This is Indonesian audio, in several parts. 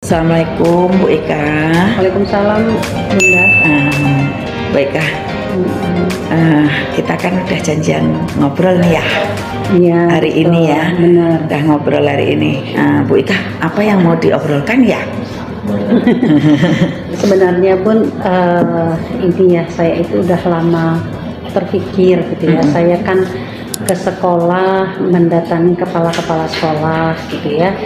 Assalamualaikum Bu Ika. Waalaikumsalam Bunda. Bu Ika, kita kan udah janjian ngobrol nih ya. Iya. Hari ini ya. Benar. Udah ngobrol hari ini. Bu Ika, apa yang mau diobrolkan ya? Sebenarnya Bun, ini ya saya itu udah lama terpikir gitu ya. Saya kan ke sekolah mendatangi kepala-kepala sekolah gitu ya.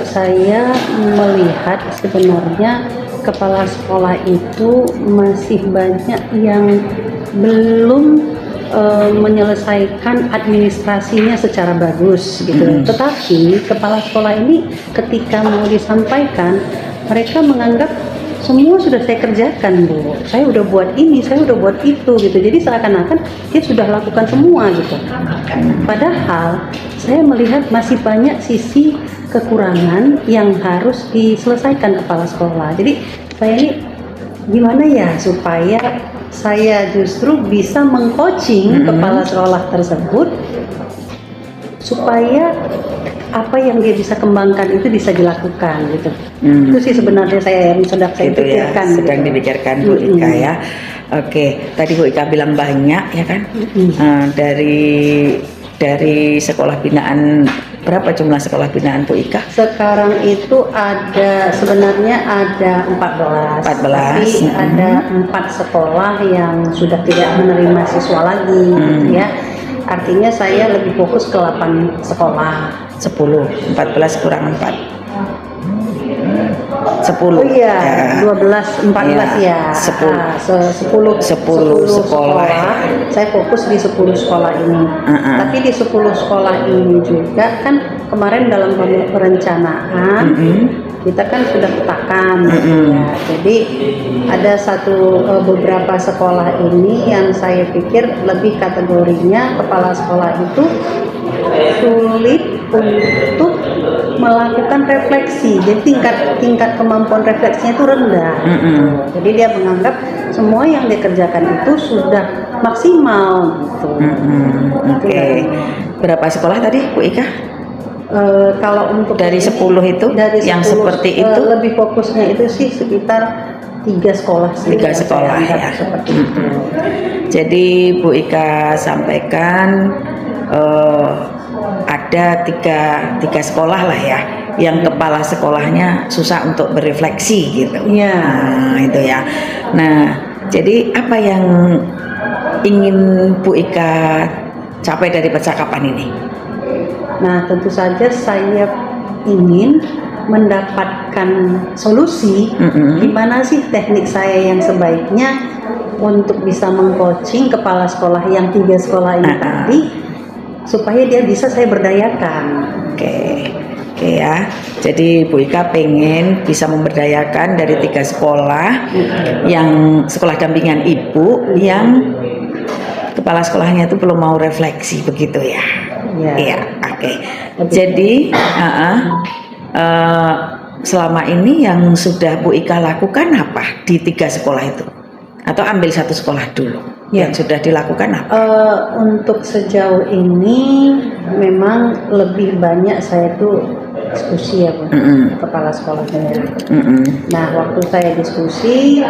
Saya melihat sebenarnya kepala sekolah itu masih banyak yang belum menyelesaikan administrasinya secara bagus gitu. Tetapi kepala sekolah ini ketika mau disampaikan, mereka menganggap semua sudah saya kerjakan, Bu. Saya udah buat ini, saya udah buat itu gitu. Jadi seakan-akan dia sudah lakukan semua gitu. Padahal saya melihat masih banyak sisi kekurangan yang harus diselesaikan kepala sekolah. Jadi saya ini gimana ya supaya saya justru bisa mengcoaching kepala sekolah tersebut supaya apa yang dia bisa kembangkan itu bisa dilakukan gitu. Itu sih sebenarnya saya yang sedang saya Itu ya, pikirkan. sedang dipikirkan Bu Ika ya. Oke, tadi Bu Ika bilang banyak ya kan. Dari sekolah binaan, berapa jumlah sekolah binaan Bu Ika? Sekarang itu sebenarnya ada 14. 14. Tapi ada 4 sekolah yang sudah tidak menerima siswa lagi gitu ya. Artinya saya lebih fokus ke 8 sekolah. 10, 14 kurang 4. 10. Oh iya, 12, 14 ya. 10 sekolah. Saya fokus di 10 sekolah ini. Tapi di 10 sekolah ini juga kan kemarin dalam perencanaan kita kan sudah petakan ya. Jadi ada beberapa sekolah ini yang saya pikir lebih kategorinya kepala sekolah itu sulit untuk melakukan refleksi. Jadi tingkat kemampuan refleksinya itu rendah. Jadi dia menganggap semua yang dikerjakan itu sudah maksimal gitu. Oke. Berapa sekolah tadi Bu Ika? Kalau untuk dari 10 itu dari yang 10, seperti itu lebih fokusnya itu sih sekitar 3 sekolah sih. 3 sekolah ya. Seperti itu. Jadi Bu Ika sampaikan ada tiga sekolah lah ya yang kepala sekolahnya susah untuk berefleksi gitu. Iya. Nah, itu ya. Nah, jadi apa yang ingin Bu Ika capai dari percakapan ini? Nah, tentu saja saya ingin mendapatkan solusi gimana sih teknik saya yang sebaiknya untuk bisa mengcoaching kepala sekolah yang 3 sekolah ini tadi supaya dia bisa saya berdayakan. Oke ya. Jadi Bu Ika pengen bisa memberdayakan dari 3 sekolah yang sekolah dampingan Ibu yang kepala sekolahnya itu belum mau refleksi begitu ya. Iya, oke. Jadi selama ini yang sudah Bu Ika lakukan apa di 3 sekolah itu? Atau ambil 1 sekolah dulu? Yang sudah dilakukan apa? Untuk sejauh ini memang lebih banyak saya tuh diskusi ya Bu, kepala sekolahnya. Nah, waktu saya diskusi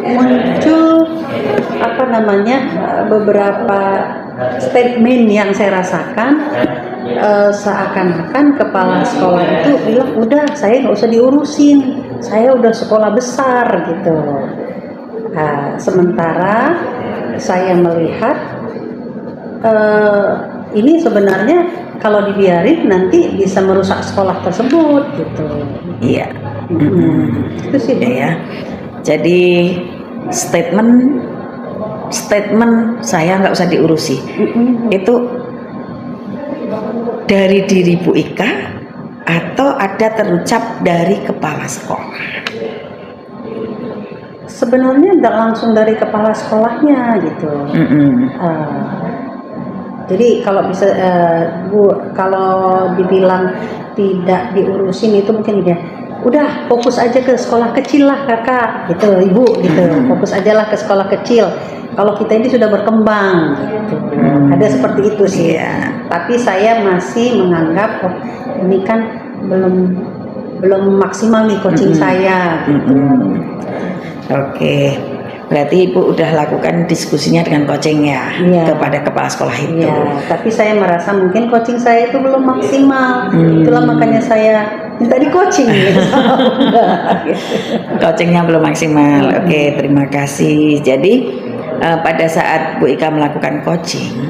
muncul beberapa statement yang saya rasakan seakan-akan kepala sekolah itu bilang udah saya nggak usah diurusin, saya udah sekolah besar gitu. Sementara saya melihat ini sebenarnya kalau dibiarin nanti bisa merusak sekolah tersebut gitu. Iya. Itu sih ya. Jadi statement saya nggak usah diurusi. Itu dari diri Bu Ika atau ada terucap dari kepala sekolah? Sebenarnya nggak langsung dari kepala sekolahnya gitu. Jadi kalau bisa Bu, kalau dibilang tidak diurusin itu mungkin ya udah fokus aja ke sekolah kecil lah kakak gitu, ibu gitu, fokus aja lah ke sekolah kecil. Kalau kita ini sudah berkembang gitu. Ada seperti itu sih. Tapi saya masih menganggap ini kan belum maksimal nih coaching saya. Oke. Berarti Ibu udah lakukan diskusinya dengan coaching ya, kepada kepala sekolah itu. Iya, tapi saya merasa mungkin coaching saya itu belum maksimal. Itulah makanya saya minta di coaching gitu. Coachingnya belum maksimal. Oke, terima kasih. Jadi pada saat Bu Ika melakukan coaching,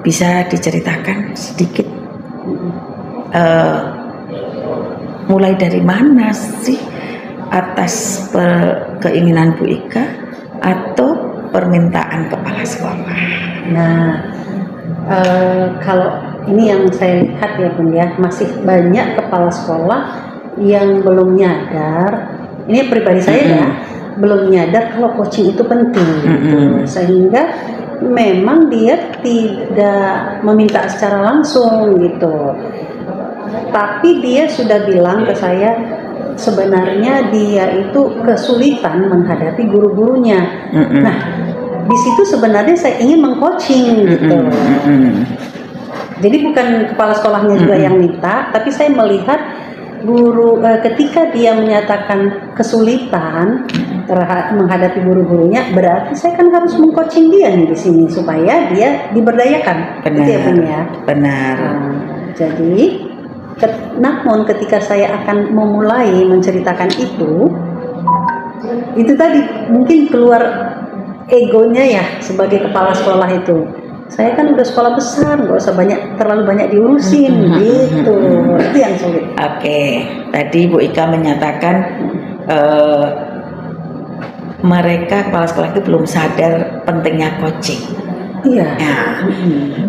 bisa diceritakan sedikit mulai dari mana sih? Atas keinginan Bu Ika atau permintaan kepala sekolah? Nah, kalau ini yang saya lihat ya Bun ya, masih banyak kepala sekolah yang belum nyadar, ini pribadi saya ya, belum nyadar kalau coaching itu penting, gitu. Sehingga memang dia tidak meminta secara langsung gitu, tapi dia sudah bilang ke saya sebenarnya dia itu kesulitan menghadapi guru-gurunya. Nah, di situ sebenarnya saya ingin mengcoaching gitu. Jadi bukan kepala sekolahnya juga yang minta, tapi saya melihat guru ketika dia menyatakan kesulitan menghadapi guru-gurunya, berarti saya kan harus mengcoaching dia nih di sini supaya dia diberdayakan. Benar. Gitu ya, Bun ya? Benar. Jadi namun ketika saya akan memulai menceritakan itu tadi mungkin keluar egonya ya sebagai kepala sekolah itu. Saya kan udah sekolah besar, nggak usah terlalu banyak diurusin gitu. Itu yang sulit. Oke, tadi Bu Ika menyatakan mereka kepala sekolah itu belum sadar pentingnya coaching. Iya. Nah,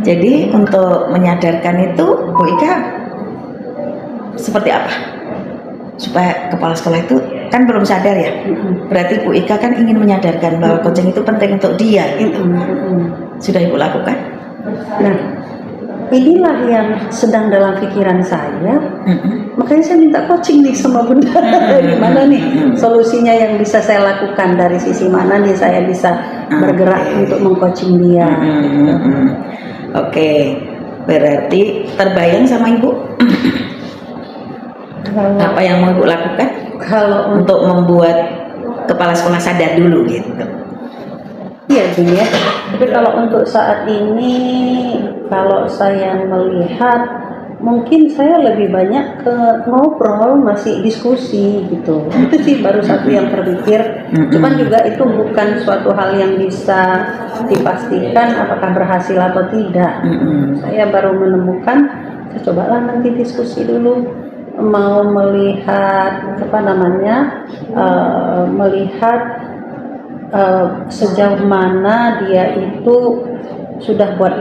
jadi untuk menyadarkan itu Bu Ika seperti apa supaya kepala sekolah itu kan belum sadar ya, berarti Bu Ika kan ingin menyadarkan bahwa coaching itu penting untuk dia gitu. Sudah Ibu lakukan? Nah, inilah yang sedang dalam pikiran saya, makanya saya minta coaching nih sama Bunda. Gimana nih solusinya yang bisa saya lakukan, dari sisi mana nih saya bisa bergerak untuk mengcoaching dia. Oke, berarti terbayang sama Ibu apa yang mau Ibu lakukan kalau untuk membuat kepala sekolah sadar dulu gitu? Iya Bun ya. Tapi kalau untuk saat ini, kalau saya melihat mungkin saya lebih banyak ke ngobrol, masih diskusi gitu. Itu sih baru satu yang terpikir. Cuman juga itu bukan suatu hal yang bisa dipastikan apakah berhasil atau tidak. Saya baru menemukan, saya cobalah nanti diskusi dulu. Mau melihat melihat sejauh mana dia itu sudah buat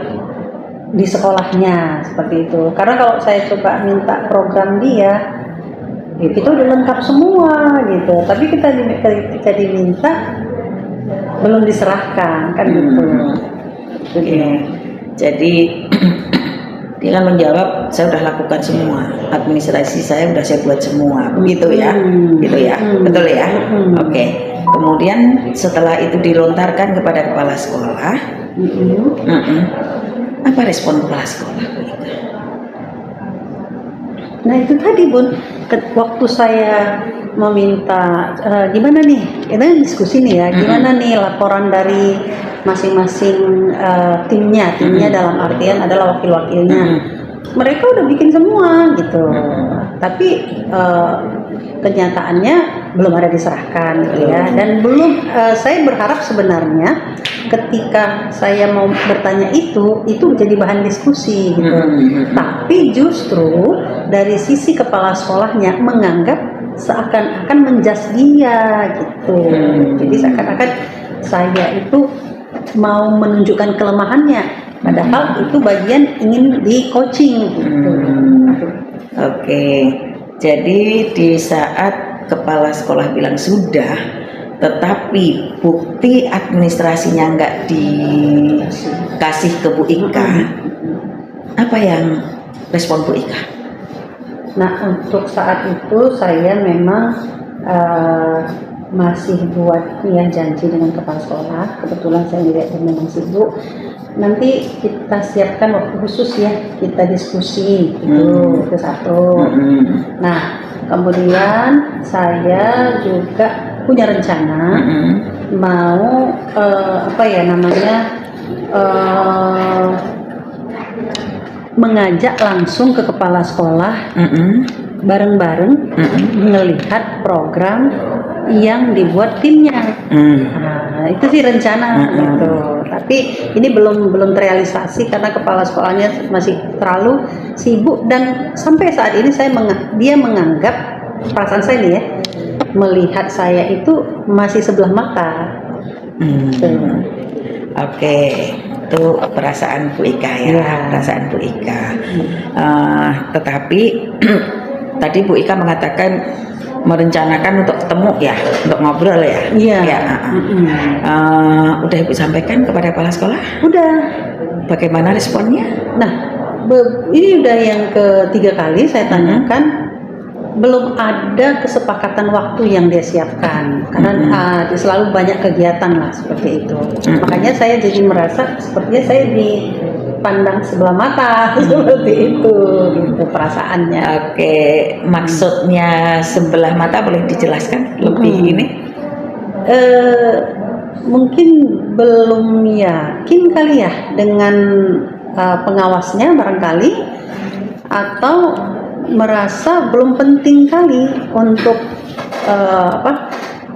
di sekolahnya seperti itu. Karena kalau saya coba minta program dia, itu udah lengkap semua gitu. Tapi ketika diminta belum diserahkan kan gitu. Jadi dia kan menjawab, saya sudah lakukan semua, administrasi saya sudah saya buat semua, begitu ya, gitu ya, betul ya. Oke. Kemudian setelah itu dilontarkan kepada kepala sekolah, apa respon kepala sekolah? Nah itu tadi Bun, waktu saya meminta gimana nih, kita diskusi nih ya, gimana nih laporan dari masing-masing timnya dalam artian adalah wakil-wakilnya. Mereka udah bikin semua gitu, tapi kenyataannya belum ada diserahkan gitu ya. Dan belum, saya berharap sebenarnya ketika saya mau bertanya itu menjadi bahan diskusi gitu. Tapi justru dari sisi kepala sekolahnya menganggap seakan-akan menjudge dia gitu. Jadi seakan-akan saya itu mau menunjukkan kelemahannya, padahal itu bagian ingin di coaching gitu. Oke, jadi di saat kepala sekolah bilang sudah, tetapi bukti administrasinya nggak dikasih ke Bu Ika, apa yang respon Bu Ika? Nah, untuk saat itu saya memang masih buat ya janji dengan kepala sekolah. Kebetulan saya lihat dia memang sibuk. Nanti kita siapkan waktu khusus ya, kita diskusi itu satu. Nah, kemudian saya juga punya rencana mau mengajak langsung ke kepala sekolah bareng-bareng melihat program yang dibuat timnya. Nah, itu sih rencana gitu. Tapi ini belum terrealisasi karena kepala sekolahnya masih terlalu sibuk dan sampai saat ini dia menganggap, perasaan saya nih ya, melihat saya itu masih sebelah mata. Oke, itu perasaan Bu Ika ya, perasaan Bu Ika. Tetapi tadi Bu Ika mengatakan merencanakan untuk ketemu ya, untuk ngobrol ya. Iya. Ya, udah Ibu sampaikan kepada kepala sekolah? Udah. Bagaimana responnya? Nah, ini udah yang ketiga kali saya tanyakan. Belum ada kesepakatan waktu yang dia siapkan karena selalu banyak kegiatan lah seperti itu. Makanya saya jadi merasa sepertinya saya dipandang sebelah mata seperti itu gitu perasaannya. Oke, maksudnya sebelah mata boleh dijelaskan lebih ini? Mungkin belum yakin kali ya dengan pengawasnya barangkali, atau merasa belum penting kali untuk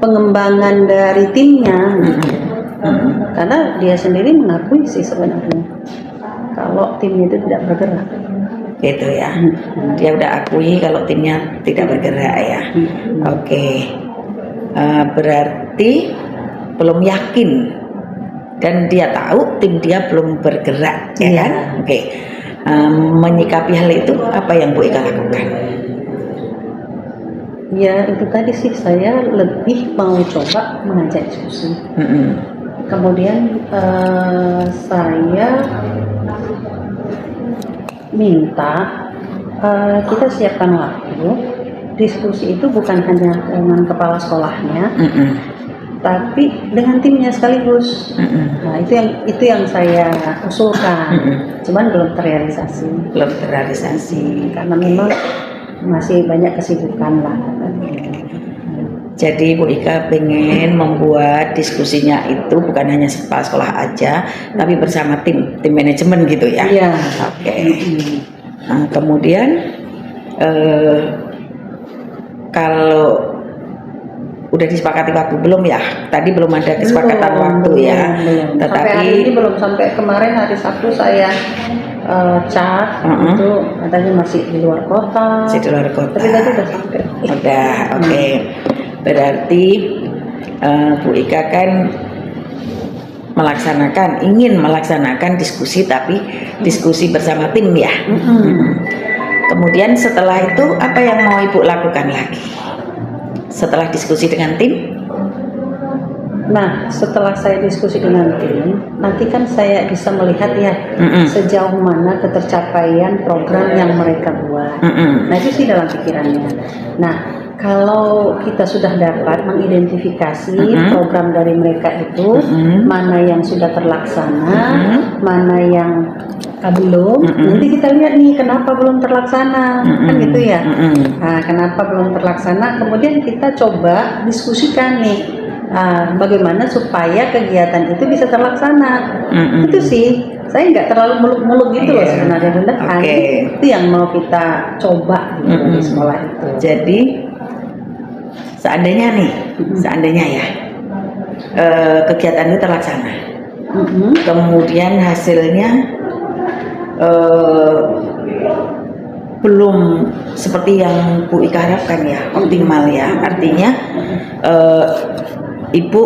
pengembangan dari timnya, karena dia sendiri mengakui sih sebenarnya kalau timnya itu tidak bergerak. Gitu ya, dia udah akui kalau timnya tidak bergerak ya. Oke, berarti belum yakin dan dia tahu tim dia belum bergerak, ya kan? Oke. Menyikapi hal itu apa yang Bu Ika lakukan? Ya itu tadi sih, saya lebih mau coba mengajak diskusi. Kemudian saya minta kita siapkan waktu diskusi itu bukan hanya dengan kepala sekolahnya, tapi dengan timnya sekaligus. Nah, itu yang saya usulkan. Cuman belum terrealisasi. Karena memang masih banyak kesibukan lah. Jadi Bu Ika pengen membuat diskusinya itu bukan hanya kepala sekolah aja, tapi bersama tim manajemen gitu ya. Iya. Oke. Nah, kemudian kalau udah disepakati waktu belum ya? Tadi belum ada kesepakatan waktu ya. Belum. Tetapi sampai hari ini belum, sampai kemarin hari Sabtu saya chat itu katanya masih di luar kota. Masih di luar kota. Tapi tadi udah sampai. Udah, oke. Berarti Bu Ika kan ingin melaksanakan diskusi, tapi diskusi bersama tim ya. Kemudian setelah itu apa yang mau Ibu lakukan lagi? Setelah diskusi dengan tim? Nah, setelah saya diskusi dengan tim, nanti kan saya bisa melihat ya sejauh mana ketercapaian program yang mereka buat. Nah, itu sih dalam pikirannya. Nah, kalau kita sudah dapat mengidentifikasi program dari mereka itu, mana yang sudah terlaksana, mana yang belum, nanti kita lihat nih kenapa belum terlaksana, kan gitu ya. Nah, kenapa belum terlaksana, kemudian kita coba diskusikan nih bagaimana supaya kegiatan itu bisa terlaksana. Itu sih, saya nggak terlalu muluk-muluk gitu loh sebenarnya, Bunda. Itu yang mau kita coba gitu di sekolah itu. Jadi seandainya ya kegiatan itu terlaksana, kemudian hasilnya belum seperti yang Bu Ika harapkan ya, optimal ya. Artinya Ibu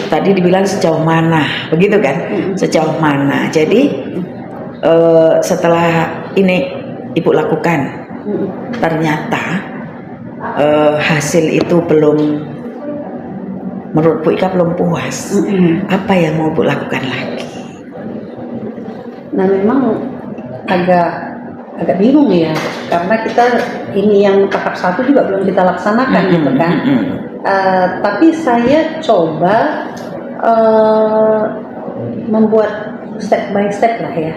tadi dibilang sejauh mana, begitu kan? Sejauh mana. Jadi setelah ini Ibu lakukan, ternyata hasil itu belum, menurut Bu Ika belum puas. Apa yang mau Bu lakukan lagi? Nah, memang agak bingung ya, karena kita ini yang tahap 1 juga belum kita laksanakan gitu kan. Tapi saya coba membuat step by step lah ya.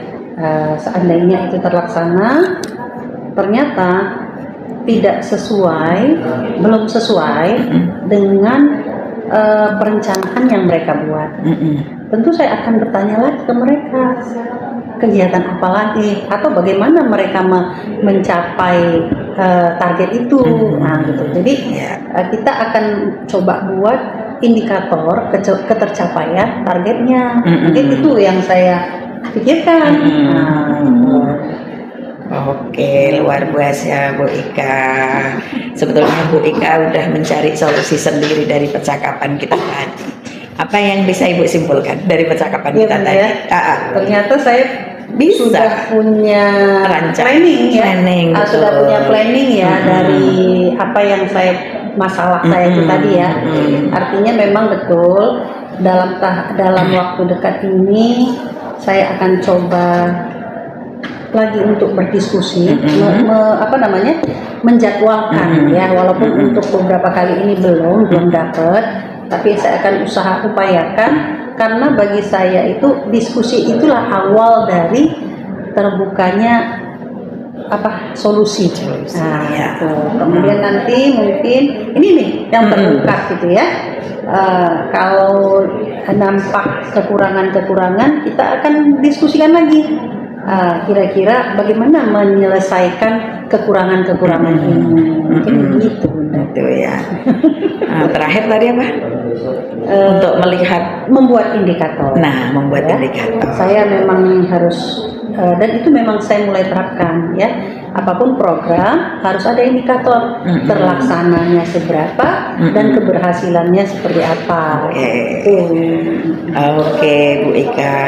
Seandainya itu terlaksana, ternyata tidak sesuai, belum sesuai dengan perencanaan yang mereka buat. Tentu saya akan bertanya lagi ke mereka, kegiatan apa lagi atau bagaimana mereka mencapai target itu. Nah, gitu. Jadi kita akan coba buat indikator ketercapaian targetnya. Mungkin itu yang saya pikirkan. Oke, luar biasa Bu Ika. Sebetulnya Bu Ika udah mencari solusi sendiri dari percakapan kita tadi. Apa yang bisa Ibu simpulkan dari percakapan kita tadi? Ternyata saya sudah punya planning ya. Sudah punya planning ya dari apa yang masalah saya itu tadi ya. Artinya memang betul dalam waktu dekat ini saya akan coba lagi untuk berdiskusi, menjadwalkan ya, walaupun untuk beberapa kali ini belum dapat, tapi saya akan upayakan, karena bagi saya itu diskusi itulah awal dari terbukanya solusi. Nah, gitu. Kemudian nanti mungkin ini nih yang terbuka gitu ya. Kalau nampak kekurangan-kekurangan, kita akan diskusikan lagi. Kira-kira bagaimana menyelesaikan kekurangan-kekurangan ini. Mungkin gitu. Itu ya. Terakhir tadi apa? Untuk melihat, membuat indikator. Nah, membuat indikator. Saya memang harus dan itu memang saya mulai terapkan ya. Apapun program harus ada indikator terlaksananya seberapa dan keberhasilannya seperti apa. Oke, Bu Ika,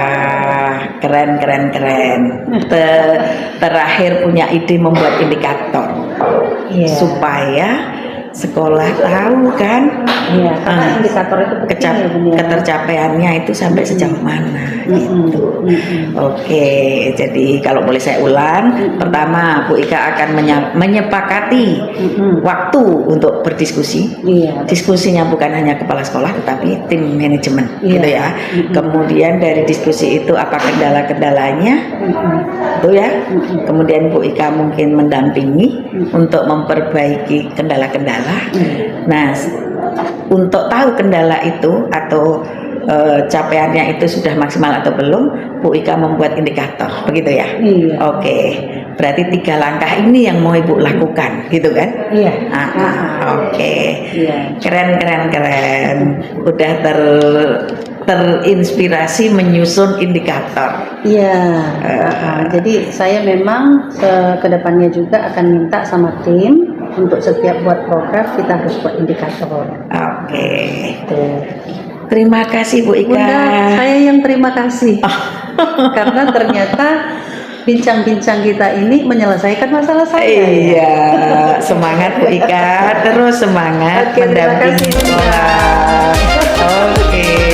keren. Terakhir punya ide membuat indikator supaya sekolah tahu kan, karena indikator itu ketercapaiannya itu sampai sejauh mana gitu. Oke, jadi kalau boleh saya ulang, pertama Bu Ika akan menyepakati waktu untuk berdiskusi. Diskusinya bukan hanya kepala sekolah tetapi tim manajemen gitu ya. Kemudian dari diskusi itu apa kendala-kendalanya itu ya. Kemudian Bu Ika mungkin mendampingi untuk memperbaiki kendala-kendala. Nah, untuk tahu kendala itu atau capaiannya itu sudah maksimal atau belum, Bu Ika membuat indikator, begitu ya? Oke, berarti 3 langkah ini yang mau Ibu lakukan, gitu kan? Oke, keren. Udah terinspirasi menyusun indikator. Jadi saya memang kedepannya juga akan minta sama tim untuk setiap buat program kita harus buat indikator. Oke. Terima kasih Bu Ika. Bunda, saya yang terima kasih. Karena ternyata bincang-bincang kita ini menyelesaikan masalah saya. Iya, semangat Bu Ika, terus semangat mendampingi sekolah. Oke.